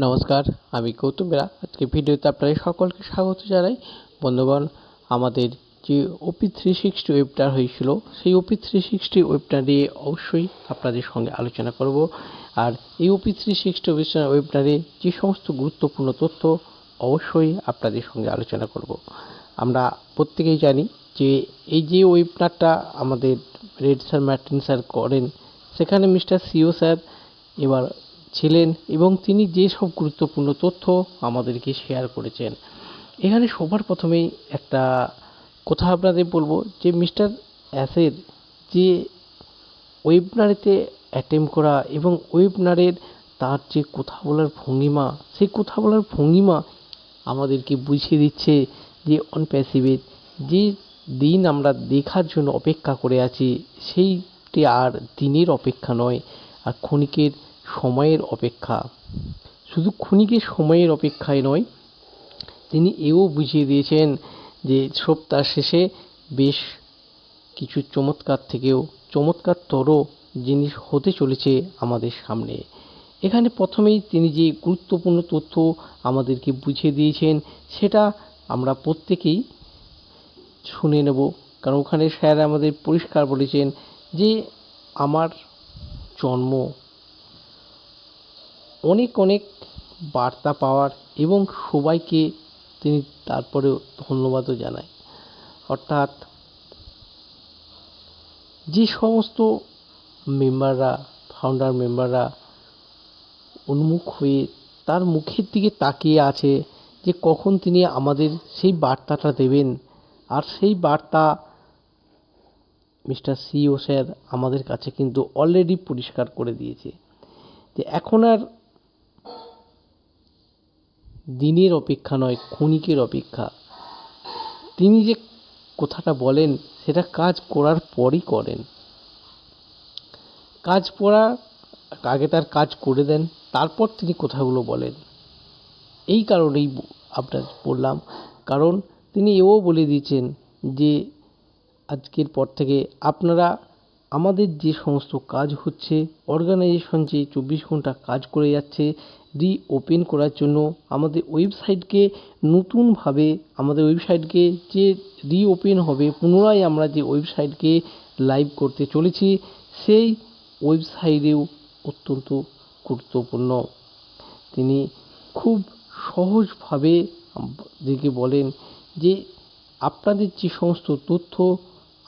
নমস্কার, আমি গৌতম বেরা। আজকে ভিডিওতে আপনাদের সকলকে স্বাগত জানাই। বন্ধুগণ, আমাদের যে OP360 ওয়েবনার হয়েছিল, সেই OP360 ওয়েবনার নিয়ে অবশ্যই আপনাদের সঙ্গে আলোচনা করব। আর এই OP360 ওয়েবনারে যে সমস্ত গুরুত্বপূর্ণ তথ্য অবশ্যই আপনাদের সঙ্গে আলোচনা করব। আমরা প্রত্যেকেই জানি যে এই যে ওয়েবনারটা আমাদের রেড স্যার মার্টিন স্যার করেন, সেখানে মিস্টার সিও স্যার এবার ছিলেন এবং তিনি যে সব গুরুত্বপূর্ণ তথ্য আমাদেরকে শেয়ার করেছেন। এখানে সবার প্রথমেই একটা কথা আপনাদের বলবো যে মিস্টার অ্যাসের যে ওয়েবনারেতে অ্যাটেম্প করা এবং ওয়েবনারের তার যে কথা বলার ভঙ্গিমা, সেই কথা বলার ভঙ্গিমা আমাদেরকে বুঝিয়ে দিচ্ছে যে অন প্যাসিভের যে দিন আমরা দেখার জন্য অপেক্ষা করে আছি, সেইটি আর দিনের অপেক্ষা নয়, আর ক্ষণিকের সময়ের অপেক্ষা। শুধু ক্ষণিকের সময়ের অপেক্ষায় নয়, তিনি এও বুঝিয়ে দিয়েছেন যে সপ্তাহ শেষে বেশ কিছু চমৎকার থেকেও চমৎকারতর জিনিস হতে চলেছে আমাদের সামনে। এখানে প্রথমেই তিনি যে গুরুত্বপূর্ণ তথ্য আমাদেরকে বুঝিয়ে দিয়েছেন, সেটা আমরা প্রত্যেকেই শুনে নেব। কারণ ওখানে স্যার আমাদের পরিষ্কার বলেছেন যে আমার জন্ম অনেক অনেক বার্তা পাওয়ার এবং সবাইকে তিনি তারপরেও ধন্যবাদও জানায়। অর্থাৎ যে সমস্ত মেম্বাররা, ফাউন্ডার মেম্বাররা উন্মুখ হয়ে তার মুখের দিকে তাকিয়ে আছে যে কখন তিনি আমাদের সেই বার্তাটা দেবেন, আর সেই বার্তা মিস্টার সিও স্যার আমাদের কাছে কিন্তু অলরেডি পরিষ্কার করে দিয়েছে যে এখন আর দিনের অপেক্ষা নয়, ক্ষণিকের অপেক্ষা। তিনি যে কথাটা বলেন সেটা কাজ করার পরই করেন। কাজ করার আগে তার কাজ করে দেন, তারপর তিনি কথাগুলো বলেন। এই কারণেই আপনার বললাম, কারণ তিনি এও বলে দিয়েছেন যে আজকের পর থেকে আপনারা আমাদের যে সমস্ত কাজ হচ্ছে, অর্গানাইজেশন যে 24 ঘন্টা কাজ করে যাচ্ছে রিওপেন করার জন্য, আমাদের ওয়েবসাইটকে নতুনভাবে আমাদের ওয়েবসাইটকে যে রিওপেন হবে, পুনরায় আমরা যে ওয়েবসাইটকে লাইভ করতে চলেছি, সেই ওয়েবসাইটেও অত্যন্ত গুরুত্বপূর্ণ। তিনি খুব সহজভাবে আমাদেরকে বলেন যে আপনাদের যে সমস্ত তথ্য,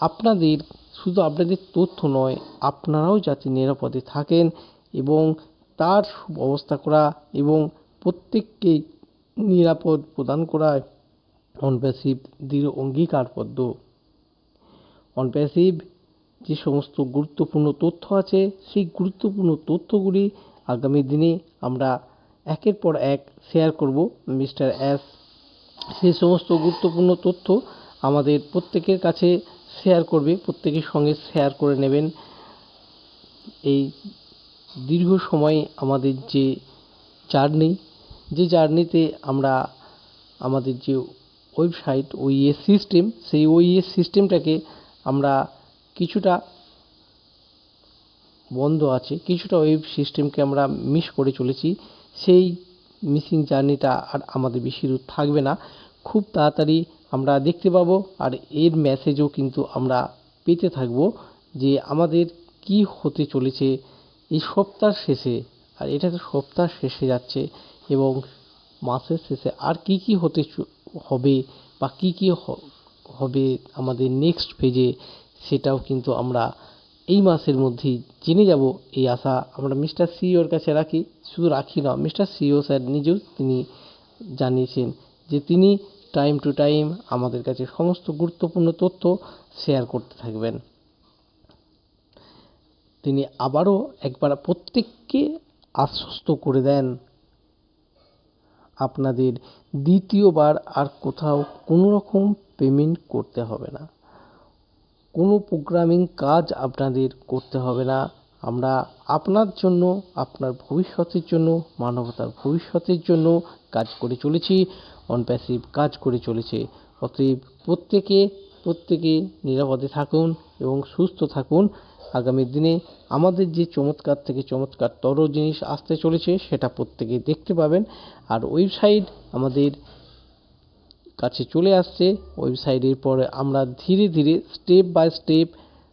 আপনাদের শুধু আপনাদের তথ্য নয়, আপনারাও যাতে নিরাপদে থাকেন এবং তার ব্যবস্থা করা এবং প্রত্যেককে নিরাপদ প্রদান করায় অনপ্যাসিভ দৃঢ় অঙ্গীকারবদ্ধ। অনপ্যাসিভ যে সমস্ত গুরুত্বপূর্ণ তথ্য আছে, সেই গুরুত্বপূর্ণ তথ্যগুলি আগামী দিনে আমরা একের পর এক শেয়ার করব। মিস্টার অ্যাস সেই সমস্ত গুরুত্বপূর্ণ তথ্য আমাদের প্রত্যেকের কাছে শেয়ার করবে, প্রত্যেকের সঙ্গে শেয়ার করে নেবেন। এই দীর্ঘ সময় আমাদের যে জার্নিতে আমরা আমাদের যে ওয়েবসাইট ওইএস সিস্টেম, সেই ওইএস সিস্টেমটাকে আমরা কিছুটা বন্ধ আছে, কিছুটা ওয়েব সিস্টেমকে আমরা মিস করে চলেছি। সেই মিসিং জার্নিটা আর আমাদের বেশি দূর থাকবে না, খুব তাড়াতাড়ি আমরা দেখতে পাবো। আর এর মেসেজও কিন্তু আমরা পেতে থাকবো যে আমাদের কি হতে চলেছে এই সপ্তাহ শেষে। আর এটা তো সপ্তাহ শেষে যাচ্ছে এবং মাসের শেষে আর কি কি হবে বা কি কি হবে আমাদের নেক্সট ফেজে, সেটাও কিন্তু আমরা এই মাসের মধ্যেই জেনে যাব, এই আশা আমরা মিস্টার সিইওর কাছে রাখি। শুধু রাখি না, মিস্টার সিইও স্যার নিজেও তিনি জানিয়েছেন যে তিনি টাইম টু টাইম আমাদের কাছে সমস্ত গুরুত্বপূর্ণ তথ্য শেয়ার করতে থাকবেন। তিনি আবারও একবার প্রত্যেককে আশ্বস্ত করে দেন আপনাদের দ্বিতীয়বার আর কোথাও কোনো রকম পেমেন্ট করতে হবে না, কোনো প্রোগ্রামিং কাজ আপনাদের করতে হবে না। আমরা আপনার জন্য, আপনার ভবিষ্যতের জন্য, মানবতার ভবিষ্যতের জন্য কাজ করে চলেছি, অনপ্যাসিভ কাজ করে চলেছে। অতএব প্রত্যেকে নিরাপদে থাকুন এবং সুস্থ থাকুন। আগামী দিনে আমাদের যে চমৎকার থেকে চমৎকারতর জিনিস আসতে চলেছে সেটা প্রত্যেকে দেখতে পাবেন। আর ওয়েবসাইট আমাদের কাছে চলে আসছে। ওয়েবসাইটের পরে আমরা ধীরে ধীরে স্টেপ বাই স্টেপ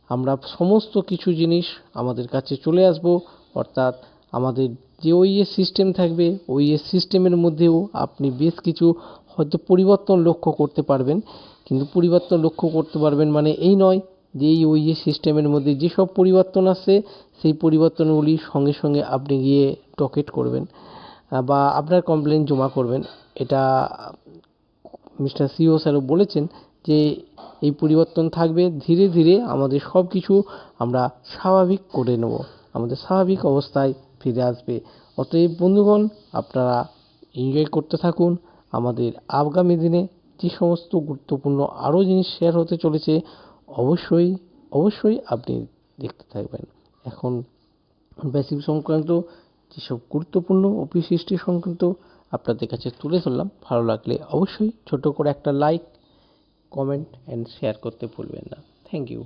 আমরা সমস্ত কিছু জিনিস আমাদের কাছে চলে আসবো। অর্থাৎ আমাদের যে ওইএস সিস্টেম থাকবে, ওইএস সিস্টেমের মধ্যেও আপনি বেশ কিছু হয়তো পরিবর্তন লক্ষ্য করতে পারবেন। কিন্তু পরিবর্তন লক্ষ্য করতে পারবেন মানে এই নয় যে এই ওইএস সিস্টেমের মধ্যে যেসব পরিবর্তন আসছে সেই পরিবর্তনগুলি সঙ্গে সঙ্গে আপনি গিয়ে টকেট করবেন বা আপনার কমপ্লেন জমা করবেন। এটা মিস্টার সিও স্যারও বলেছেন যে এই পরিবর্তন থাকবে, ধীরে ধীরে আমাদের সব কিছু আমরা স্বাভাবিক করে নেব, আমাদের স্বাভাবিক অবস্থায় ফিরে আসবে। অতএব বন্ধুগণ, আপনারা এনজয় করতে থাকুন। আমাদের আগামী দিনে যে সমস্ত গুরুত্বপূর্ণ আরও জিনিস শেয়ার হতে চলেছে অবশ্যই অবশ্যই আপনি দেখতে থাকবেন। এখন বেসিক সংক্রান্ত যেসব গুরুত্বপূর্ণ অফিস সৃষ্টি সংক্রান্ত আপনাদের কাছে তুলে ধরলাম। ভালো লাগলে অবশ্যই ছোট করে একটা লাইক, কমেন্ট অ্যান্ড শেয়ার করতে ভুলবেন না। Thank you.